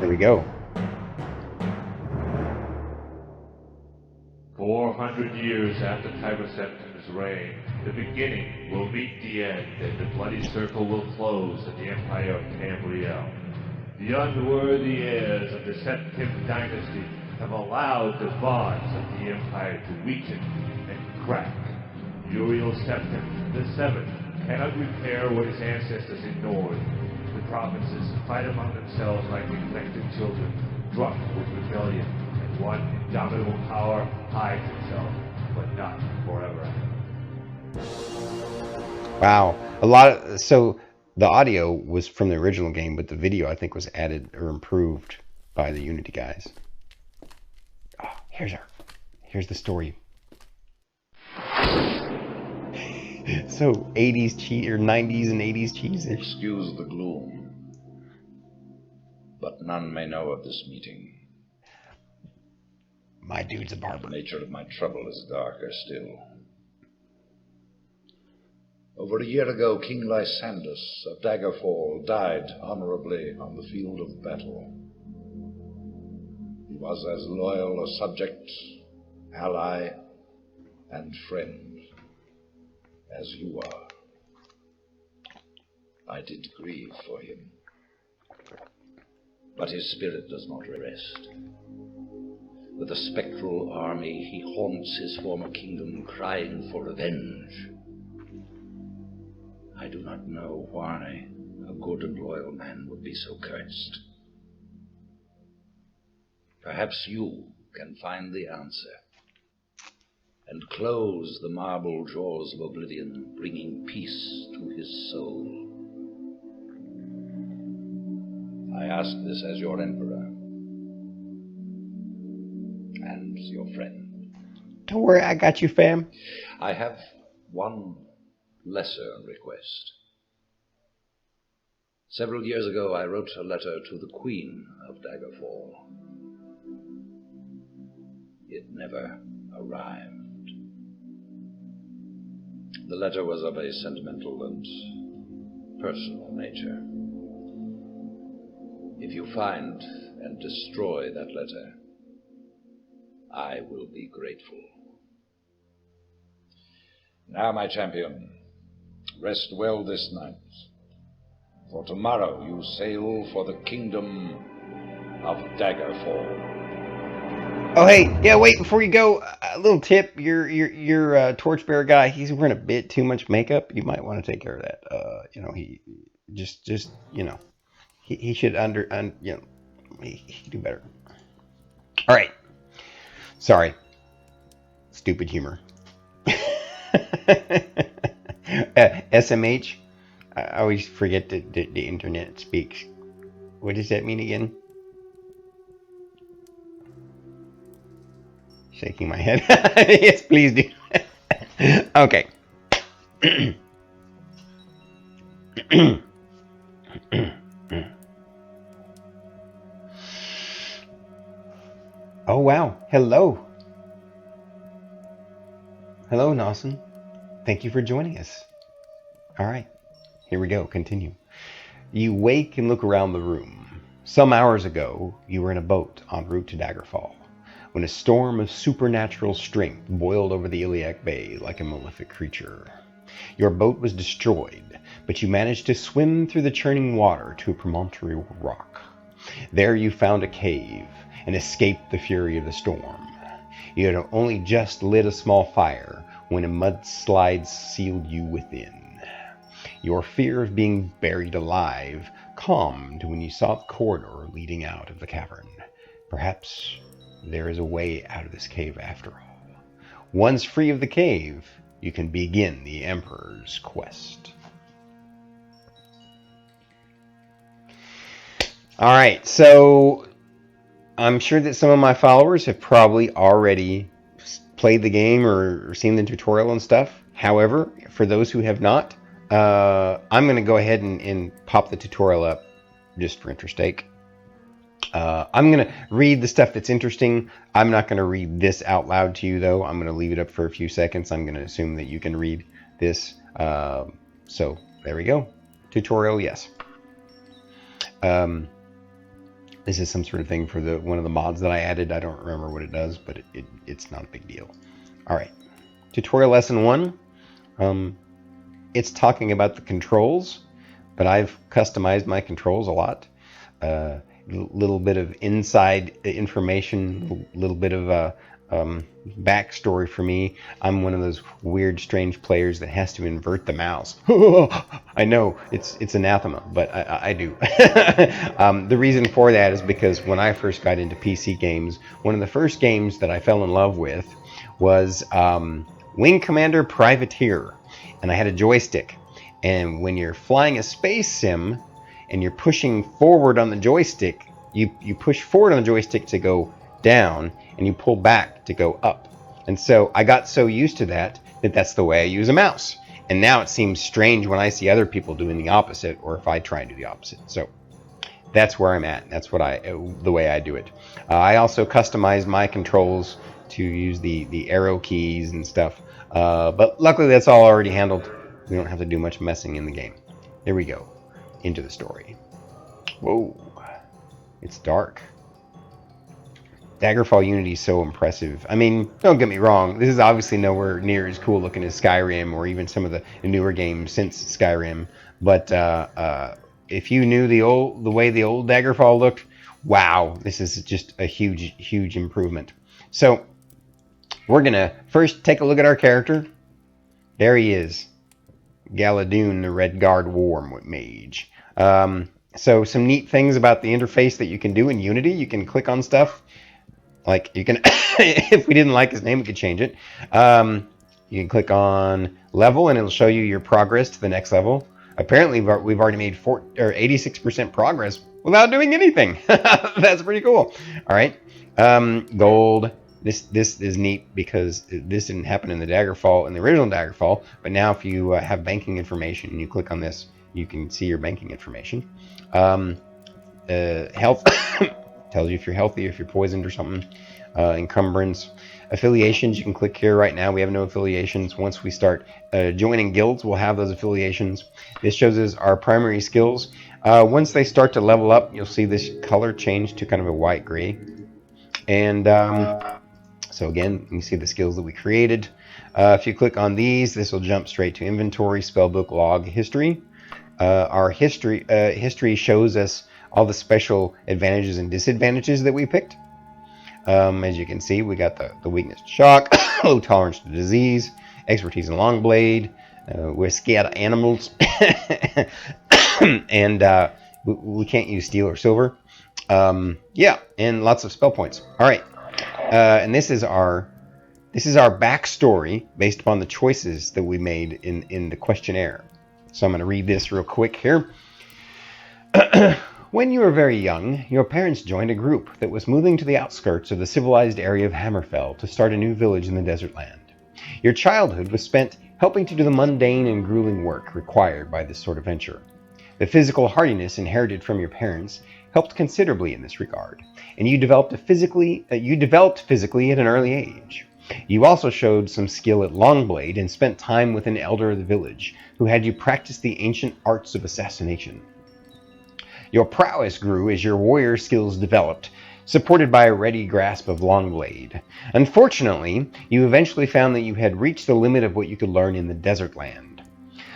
Here we go. 400 years after Tiber Septim's reign, the beginning will meet the end, and the bloody circle will close in the empire of Tamriel. The unworthy heirs of the Septim dynasty have allowed the bonds of the empire to weaken and crack. Uriel Septim, the Seventh, cannot repair what his ancestors ignored. The provinces fight among themselves like neglected children, drunk with rebellion, and one indomitable power hides itself, but not forever. Wow. A lot of, so the audio was from the original game, but the video I think was added or improved by the Unity guys. Oh, here's the story. So 80s cheese or 90s and 80s cheese. Excuse the gloom, but none may know of this meeting. My dude's a barber. The nature of my trouble is darker still. Over a year ago, King Lysandus of Daggerfall died honorably on the field of battle. He was as loyal a subject, ally, and friend as you are. I did grieve for him, but his spirit does not rest. With a spectral army, he haunts his former kingdom, crying for revenge. I do not know why a good and loyal man would be so cursed. Perhaps you can find the answer and close the marble jaws of oblivion, bringing peace to his soul. I ask this as your emperor and your friend. Don't worry, I got you, fam. I have one lesser request. Several years ago, I wrote a letter to the Queen of Daggerfall. It never arrived. The letter was of a sentimental and personal nature. If you find and destroy that letter, I will be grateful. Now, my champion, rest well this night, for tomorrow you sail for the kingdom of Daggerfall. Oh, hey, yeah, wait, before you go, a little tip. Your torchbearer guy, he's wearing a bit too much makeup. You might want to take care of that. He just he should he could do better. All right. Sorry. Stupid humor. SMH, I always forget that the internet speaks. What does that mean again? Shaking my head. Yes, please do. Okay. Oh, wow. Hello. Hello, Nawson. Thank you for joining us. All right. Here we go. Continue. You wake and look around the room. Some hours ago, you were in a boat en route to Daggerfall, when a storm of supernatural strength boiled over the Iliac Bay like a malefic creature. Your boat was destroyed, but you managed to swim through the churning water to a promontory rock. There you found a cave and escaped the fury of the storm. You had only just lit a small fire when a mudslide sealed you within. Your fear of being buried alive calmed when you saw the corridor leading out of the cavern. Perhaps there is a way out of this cave after all. Once free of the cave, you can begin the Emperor's quest. Alright, so I'm sure that some of my followers have probably already played the game or seen the tutorial and stuff. However, for those who have not, I'm going to go ahead and pop the tutorial up just for interest sake. I'm going to read the stuff that's interesting. I'm not going to read this out loud to you, though. I'm going to leave it up for a few seconds. I'm going to assume that you can read this. So there we go. Tutorial, yes. This is some sort of thing for one of the mods that I added. I don't remember what it does, but it's not a big deal. All right, tutorial lesson 1. It's talking about the controls, but I've customized my controls a lot. Little bit of inside information, little bit of backstory for me. I'm one of those weird, strange players that has to invert the mouse. I know it's anathema, but I do. The reason for that is because when I first got into PC games, one of the first games that I fell in love with was Wing Commander Privateer, and I had a joystick. And when you're flying a space sim and you're pushing forward on the joystick, you push forward on the joystick to go down, and you pull back to go up. And so I got so used to that that's the way I use a mouse. And now it seems strange when I see other people doing the opposite, or if I try and do the opposite. So that's where I'm at. That's the way I do it. I also customize my controls to use the arrow keys and stuff. But luckily that's all already handled. We don't have to do much messing in the game. There we go. Into the story. Whoa. It's dark. Daggerfall Unity is so impressive. I mean, don't get me wrong. This is obviously nowhere near as cool looking as Skyrim or even some of the newer games since Skyrim. But if you knew the way the old Daggerfall looked, wow, this is just a huge, huge improvement. So we're gonna first take a look at our character. There he is, Galadun, the Red Guard War Mage. So some neat things about the interface that you can do in Unity. You can click on stuff. Like you can, if we didn't like his name, we could change it. You can click on level and it'll show you your progress to the next level. Apparently we've already made 86% progress without doing anything. That's pretty cool. All right. Gold. This is neat because this didn't happen in the Daggerfall, in the original Daggerfall. But now if you have banking information and you click on this, you can see your banking information. Health tells you if you're healthy, if you're poisoned or something. Encumbrance. Affiliations, you can click here. Right now we have no affiliations. Once we start joining guilds, we'll have those affiliations. This shows us our primary skills. Once they start to level up, you'll see this color change to kind of a white gray. And so again, you see the skills that we created. If you click on these, this will jump straight to inventory, spellbook, log, history. Our history shows us all the special advantages and disadvantages that we picked. As you can see, we got the weakness to shock, low tolerance to disease, expertise in long blade, we're scared of animals, and we can't use steel or silver. Yeah, and lots of spell points. All right, and this is our backstory based upon the choices that we made in the questionnaire. So I'm going to read this real quick here. When you were very young, your parents joined a group that was moving to the outskirts of the civilized area of Hammerfell to start a new village in the desert land. Your childhood was spent helping to do the mundane and grueling work required by this sort of venture. The physical hardiness inherited from your parents helped considerably in this regard, and you developed physically at an early age. You also showed some skill at Longblade and spent time with an elder of the village who had you practice the ancient arts of assassination. Your prowess grew as your warrior skills developed, supported by a ready grasp of Longblade. Unfortunately, you eventually found that you had reached the limit of what you could learn in the desert land.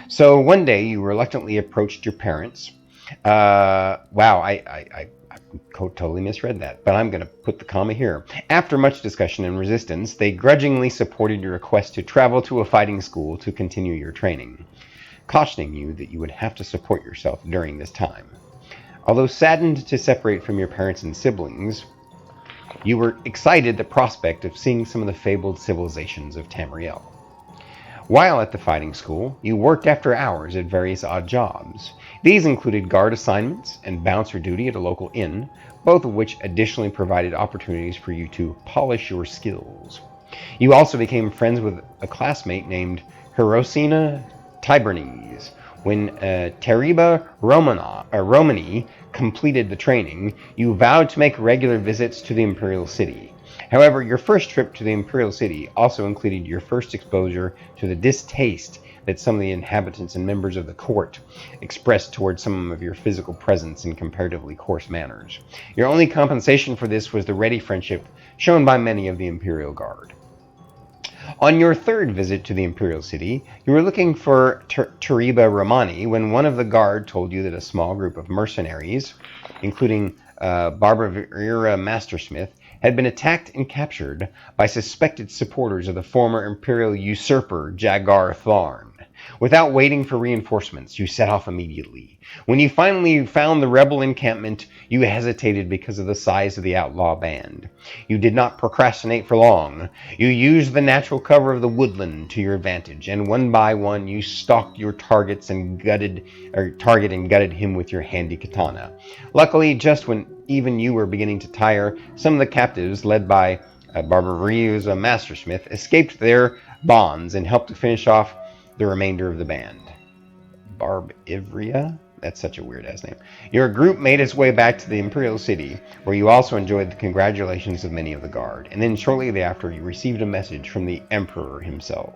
So one day you reluctantly approached your parents. Wow, I totally misread that, but I'm going to put the comma here. After much discussion and resistance, they grudgingly supported your request to travel to a fighting school to continue your training, cautioning you that you would have to support yourself during this time. Although saddened to separate from your parents and siblings, you were excited at the prospect of seeing some of the fabled civilizations of Tamriel. While at the fighting school, you worked after hours at various odd jobs. These included guard assignments and bouncer duty at a local inn, both of which additionally provided opportunities for you to polish your skills. You also became friends with a classmate named Hirosina Tibernese. When Teriba Romani completed the training, you vowed to make regular visits to the Imperial City. However, your first trip to the Imperial City also included your first exposure to the distaste that some of the inhabitants and members of the court expressed towards some of your physical presence in comparatively coarse manners. Your only compensation for this was the ready friendship shown by many of the Imperial Guard. On your third visit to the Imperial City, you were looking for Tariba Romani when one of the guard told you that a small group of mercenaries, including Barbara Mastersmith, had been attacked and captured by suspected supporters of the former Imperial usurper Jagar Tharn. Without waiting for reinforcements, you set off immediately. When you finally found the rebel encampment, you hesitated because of the size of the outlaw band. You did not procrastinate for long. You used the natural cover of the woodland to your advantage, and one by one you stalked your target and gutted him with your handy katana. Luckily, just when even you were beginning to tire, some of the captives, led by Barbaria's Mastersmith, escaped their bonds and helped to finish off the remainder of the band. Barbivria? That's such a weird-ass name. Your group made its way back to the Imperial City, where you also enjoyed the congratulations of many of the guard, and then shortly thereafter you received a message from the Emperor himself.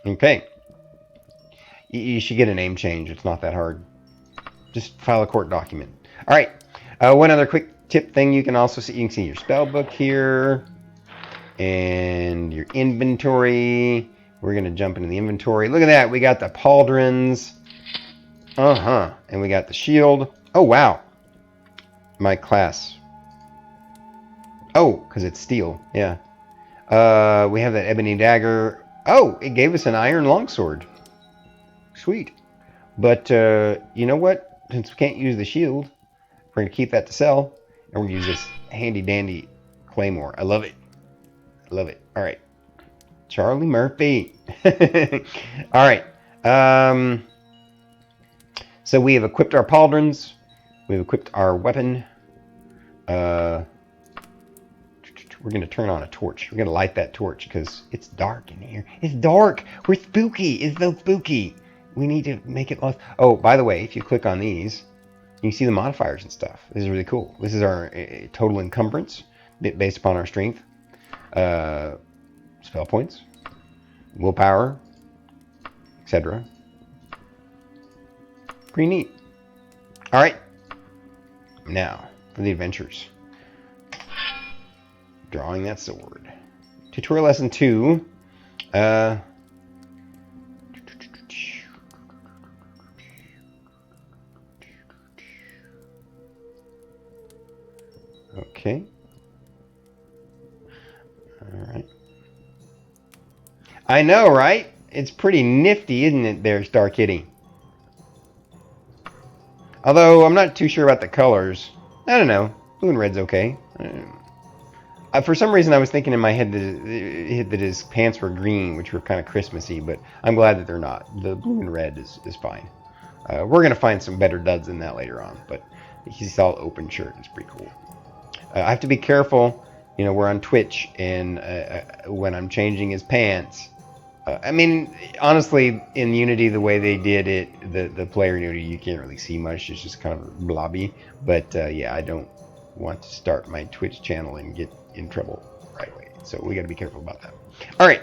Okay. You should get a name change. It's not that hard. Just file a court document. Alright. One other quick tip thing you can also see. You can see your spell book here, and your inventory. We're going to jump into the inventory. Look at that. We got the pauldrons. And we got the shield. Oh, wow. My class. Oh, because it's steel. Yeah. We have that ebony dagger. Oh, it gave us an iron longsword. Sweet. But, you know what? Since we can't use the shield, we're going to keep that to sell. And we're going to use this handy-dandy claymore. I love it. I love it. All right. Charlie Murphy. All right. So we have equipped our pauldrons. We've equipped our weapon. We're going to turn on a torch. We're going to light that torch because it's dark in here. It's dark. We're spooky. It's so spooky. We need to make it less. Oh, by the way, if you click on these, you can see the modifiers and stuff. This is really cool. This is our total encumbrance based upon our strength. Spell points, willpower, etc. Pretty neat. All right. Now for the adventures. Drawing that sword. Tutorial lesson 2. Okay. All right. I know, right? It's pretty nifty, isn't it there, Star Kitty? Although, I'm not too sure about the colors. I don't know. Blue and red's okay. For some reason, I was thinking in my head that his pants were green, which were kind of Christmassy, but I'm glad that they're not. The blue and red is fine. We're going to find some better duds than that later on, but he's all open shirt. It's pretty cool. I have to be careful. You know, we're on Twitch, and when I'm changing his pants, I mean, honestly, in Unity, the way they did it, the player in Unity, you can't really see much. It's just kind of blobby. But yeah, I don't want to start my Twitch channel and get in trouble right away. So we got to be careful about that. All right.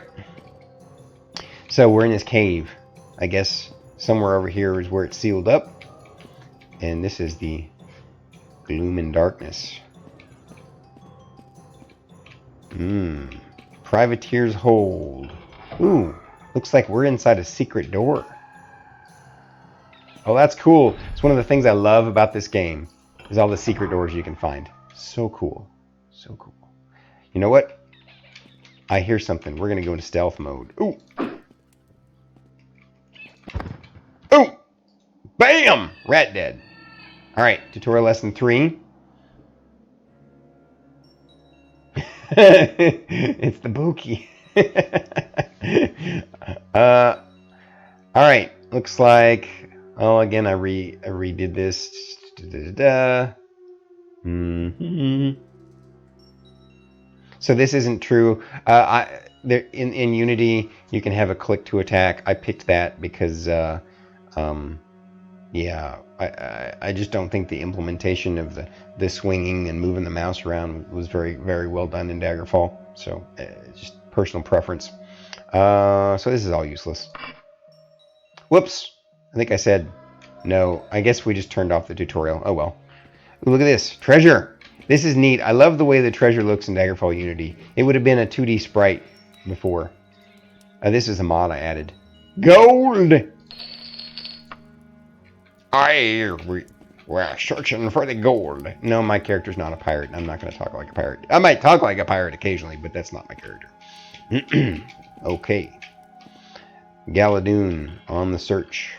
So we're in this cave. I guess somewhere over here is where it's sealed up. And this is the gloom and darkness. Privateer's Hold. Ooh, looks like we're inside a secret door. Oh, that's cool. It's one of the things I love about this game, is all the secret doors you can find. So cool. So cool. You know what? I hear something. We're going to go into stealth mode. Ooh. Ooh. Bam! Rat dead. All right, tutorial lesson 3. It's the Buki. All right, looks like. Oh, again, I redid this. So this isn't true. In Unity, you can have a click to attack. I picked that because, yeah, I just don't think the implementation of the swinging and moving the mouse around was very, very well done in Daggerfall. So just personal preference. So this is all useless. Whoops. I think I said no. I guess we just turned off the tutorial. Oh well. Look at this. Treasure. This is neat. I love the way the treasure looks in Daggerfall Unity. It would have been a 2D sprite before. This is a mod I added. Gold! We're searching for the gold. No, my character's not a pirate. I'm not going to talk like a pirate. I might talk like a pirate occasionally, but that's not my character. Okay. Galadoon on the search.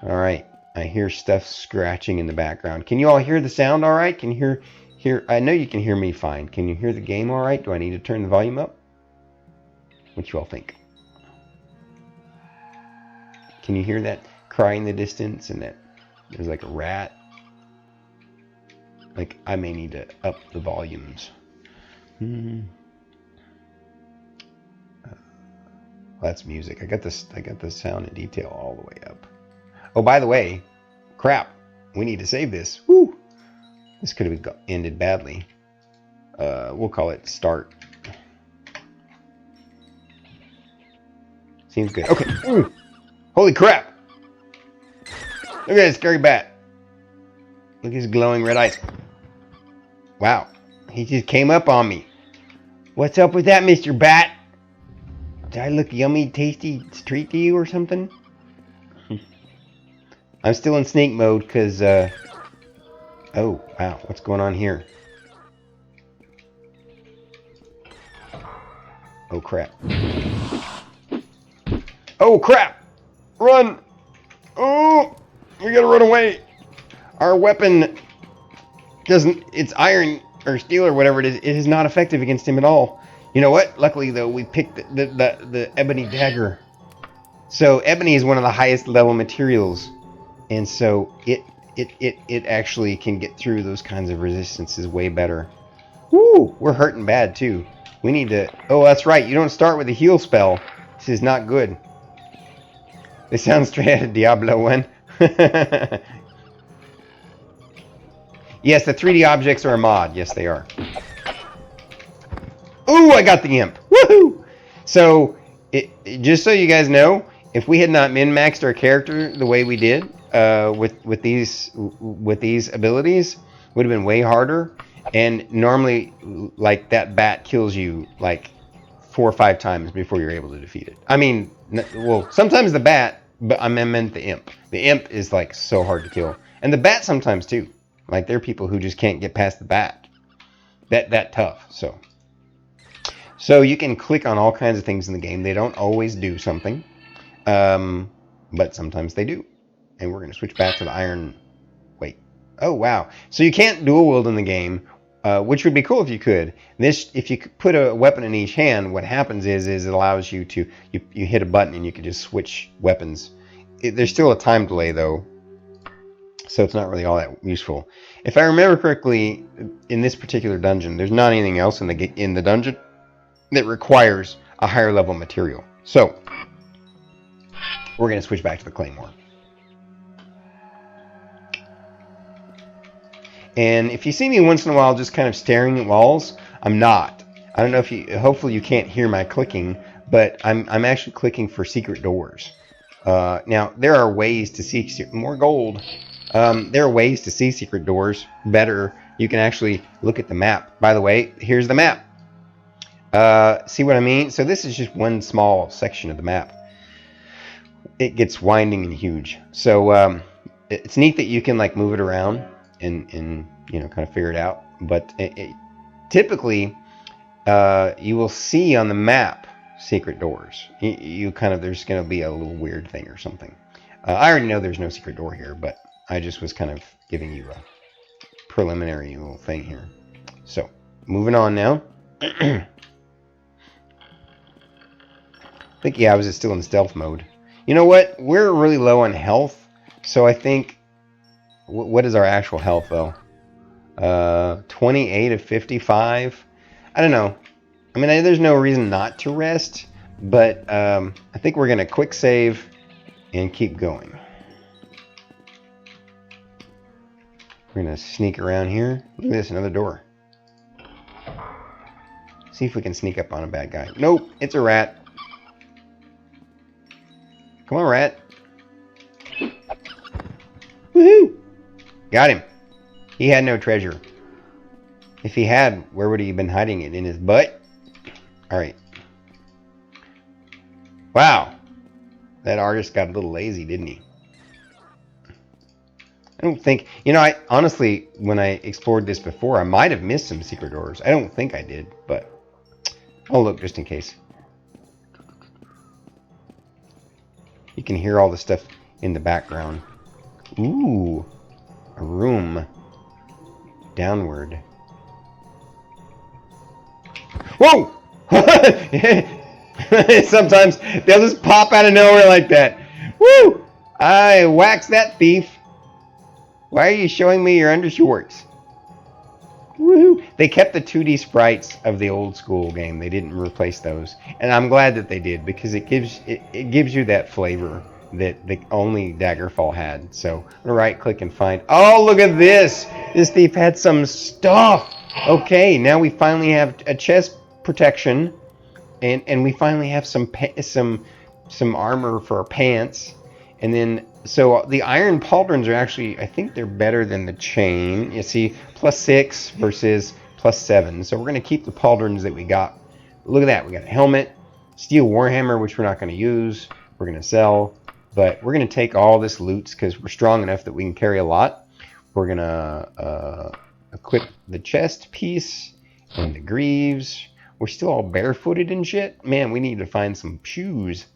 Alright. I hear stuff scratching in the background. Can you all hear the sound alright? Can you hear? I know you can hear me fine. Can you hear the game alright? Do I need to turn the volume up? What you all think? Can you hear that cry in the distance and that there's like a rat? Like, I may need to up the volumes. That's music. I got the sound and detail all the way up. Oh, by the way, crap. We need to save this. Woo! This could have ended badly. We'll call it start. Seems good. Okay. Ooh. Holy crap! Look at that scary bat. Look at his glowing red eyes. Wow. He just came up on me. What's up with that, Mr. Bat? Did I look yummy, tasty treat to you or something? I'm still in snake mode because, oh, wow. What's going on here? Oh, crap. Oh, crap! Run! Oh! We gotta run away! Our weapon doesn't... It's iron or steel or whatever it is not effective against him at all. You know what? Luckily, though, we picked the ebony dagger. So, ebony is one of the highest level materials. And so, it actually can get through those kinds of resistances way better. Woo! We're hurting bad, too. We need to... Oh, that's right. You don't start with a heal spell. This is not good. This sounds straight out of Diablo 1. Yes, the 3D objects are a mod. Yes, they are. Ooh, I got the imp. Woohoo! So, just so you guys know, if we had not min-maxed our character the way we did with these abilities, it would have been way harder. And normally, like, that bat kills you like 4 or 5 times before you're able to defeat it. I mean, well, sometimes the bat, but I meant the imp. The imp is like so hard to kill, and the bat sometimes too. Like, there are people who just can't get past the bat. That tough. So you can click on all kinds of things in the game. They don't always do something, but sometimes they do. And we're going to switch back to the iron. Wait. Oh, wow. So you can't dual wield in the game, which would be cool if you could. If you could put a weapon in each hand, what happens is it allows you to... You hit a button and you can just switch weapons. There's still a time delay, though, so it's not really all that useful. If I remember correctly, in this particular dungeon, there's not anything else in the dungeon that requires a higher level material. So, we're going to switch back to the Claymore. And if you see me once in a while just kind of staring at walls, I'm not. I don't know if you... Hopefully you can't hear my clicking, but I'm actually clicking for secret doors. Now, there are ways to see... More gold. There are ways to see secret doors better. You can actually look at the map. By the way, here's the map. See what I mean? So this is just one small section of the map. It gets winding and huge. So it's neat that you can like move it around and you know, kind of figure it out. But typically you will see on the map secret doors. You kind of... There's going to be a little weird thing or something. I already know there's no secret door here, but I just was kind of giving you a preliminary little thing here. So, moving on now. I think, yeah, I was still in stealth mode. You know what? We're really low on health, so I think... What is our actual health, though? 28 of 55? I don't know. I mean, there's no reason not to rest, but I think we're going to quick save and keep going. We're going to sneak around here. Look at this, another door. See if we can sneak up on a bad guy. Nope, it's a rat. Come on, rat. Woohoo! Got him. He had no treasure. If he had, where would he have been hiding it? In his butt? Alright. Wow. That artist got a little lazy, didn't he? I don't think... You know, I honestly, when I explored this before, I might have missed some secret doors. I don't think I did, but... I'll look just in case. You can hear all the stuff in the background. Ooh. A room. Downward. Whoa! Sometimes they'll just pop out of nowhere like that. Woo! I waxed that thief. Why are you showing me your undershorts? Woohoo! They kept the 2D sprites of the old school game. They didn't replace those, and I'm glad that they did because it gives you that flavor that the only Daggerfall had. So I'm gonna right click and find. Oh, look at this! This thief had some stuff. Okay, now we finally have a chest protection, and we finally have some armor for our pants, and then so the iron pauldrons are actually, I think they're better than the chain. You see, +6 versus +7. So we're gonna keep the pauldrons that we got. Look at that, we got a helmet, steel warhammer, which we're not gonna use. We're gonna sell, but we're gonna take all this loot because we're strong enough that we can carry a lot. We're gonna equip the chest piece and the greaves. We're still all barefooted and shit. Man, we need to find some shoes.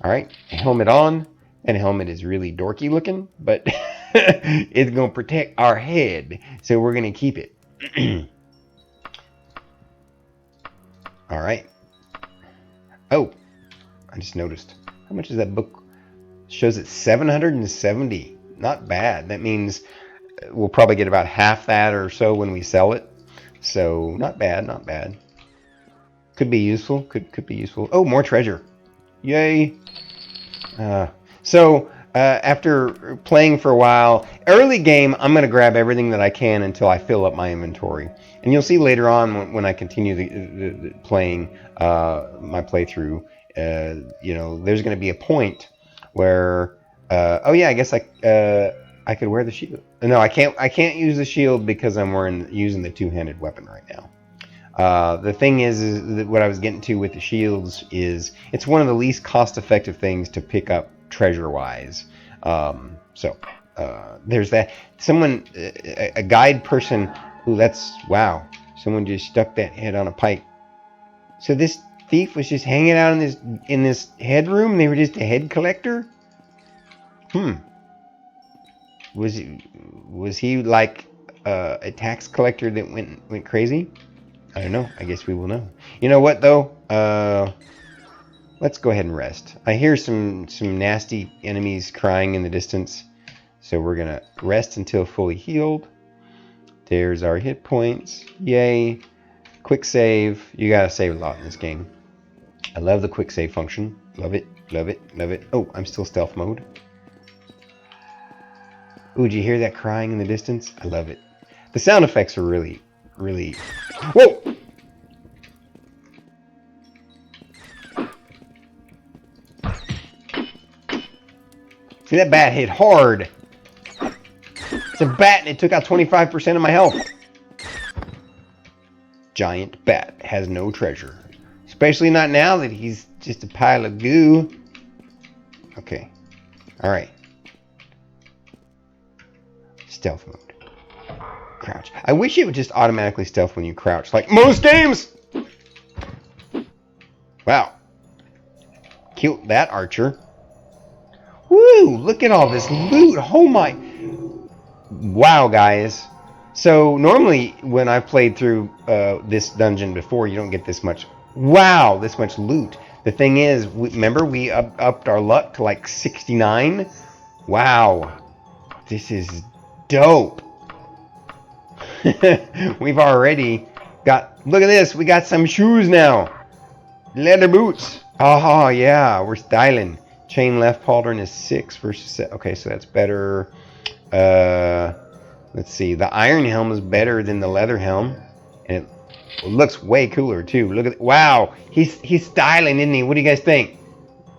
All right, helmet on. And helmet is really dorky looking, but it's going to protect our head. So we're going to keep it. All right. Oh, I just noticed. How much is that book? It shows it 770. Not bad. That means we'll probably get about half that or so when we sell it. So not bad, not bad. Could be useful. Could be useful. Oh, more treasure. Yay. So after playing for a while, early game, I'm going to grab everything that I can until I fill up my inventory. And you'll see later on when I continue the playing my playthrough, you know, there's going to be a point where, oh yeah, I guess I could wear the shield. No, I can't use the shield because I'm using the two-handed weapon right now. The thing is that what I was getting to with the shields is it's one of the least cost-effective things to pick up treasure-wise. So there's that. Someone, a guide person, ooh, that's, wow. Someone just stuck that head on a pike. So this thief was just hanging out in this headroom? They were just a head collector? Was he like a tax collector that went crazy? I don't know. I guess we will know. You know what, though? Let's go ahead and rest. I hear some nasty enemies crying in the distance. So we're going to rest until fully healed. There's our hit points. Yay. Quick save. You got to save a lot in this game. I love the quick save function. Love it. Love it. Love it. Oh, I'm still stealth mode. Ooh, did you hear that crying in the distance? I love it. The sound effects are really... Whoa! See, that bat hit hard. It's a bat and it took out 25% of my health. Giant bat has no treasure. Especially not now that he's just a pile of goo. Okay. Alright. Stealth mode. Crouch. I wish it would just automatically stealth when you crouch, like most games! Wow. Killed that archer. Woo! Look at all this loot. Oh my... Wow, guys. So, normally, when I've played through this dungeon before, you don't get this much... Wow! This much loot. The thing is, remember we upped our luck to like 69? Wow. This is dope. We've already got... Look at this. We got some shoes now. Leather boots. Oh, yeah. We're styling. Chain left pauldron is 6 versus... Okay, so that's better. Let's see. The iron helm is better than the leather helm. And it looks way cooler, too. Look at... Wow. He's styling, isn't he? What do you guys think?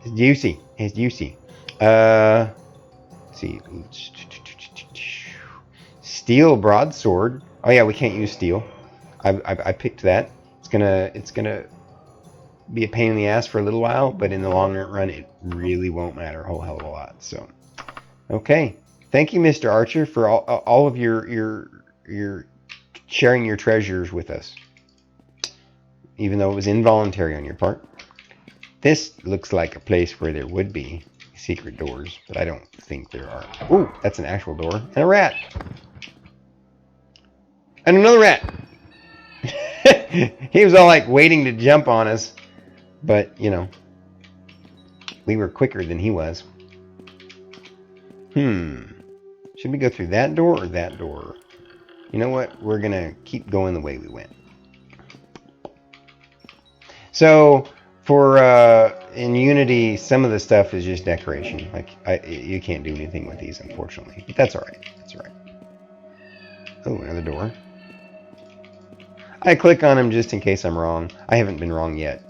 It's juicy. It's juicy. Let's see. Steel broadsword. Oh yeah, we can't use steel. I picked that. It's gonna be a pain in the ass for a little while, but in the long run, it really won't matter a whole hell of a lot. So, okay. Thank you, Mr. Archer, for all of your sharing your treasures with us, even though it was involuntary on your part. This looks like a place where there would be secret doors, but I don't think there are. Ooh, that's an actual door. And a rat. And another rat. He was all like waiting to jump on us, but, you know, we were quicker than he was. Should we go through that door or that door? You know what? We're going to keep going the way we went. So, for in Unity, some of the stuff is just decoration. Like, you can't do anything with these, unfortunately. But that's alright. That's alright. Oh, another door. I click on them just in case I'm wrong. I haven't been wrong yet.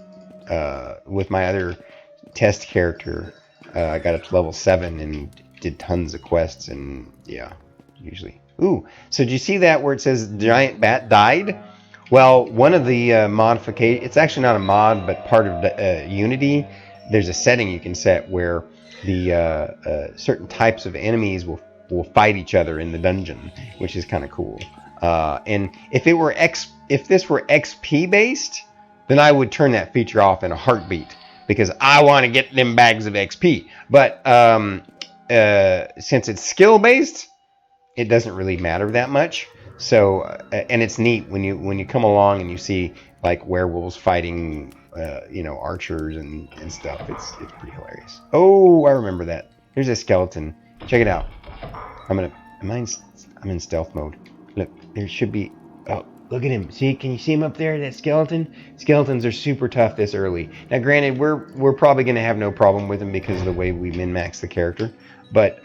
With my other test character, I got up to level 7 and did tons of quests, and yeah, usually. Ooh, so did you see that where it says giant bat died? Well, one of the modifications, it's actually not a mod, but part of Unity, there's a setting you can set where the certain types of enemies will fight each other in the dungeon, which is kind of cool. And if this were XP based, then I would turn that feature off in a heartbeat because I want to get them bags of XP. But since it's skill based, it doesn't really matter that much. So and it's neat when you come along and you see like werewolves fighting archers and stuff. It's pretty hilarious. Oh, I remember that. Here's a skeleton. Check it out. I'm in stealth mode. Look, there should be. Oh, look at him. See, can you see him up there? That skeleton. Skeletons are super tough this early. Now, granted, we're probably gonna have no problem with him because of the way we min-max the character. But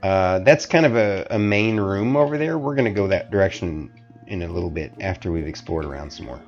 that's kind of a main room over there. We're gonna go that direction in a little bit after we've explored around some more.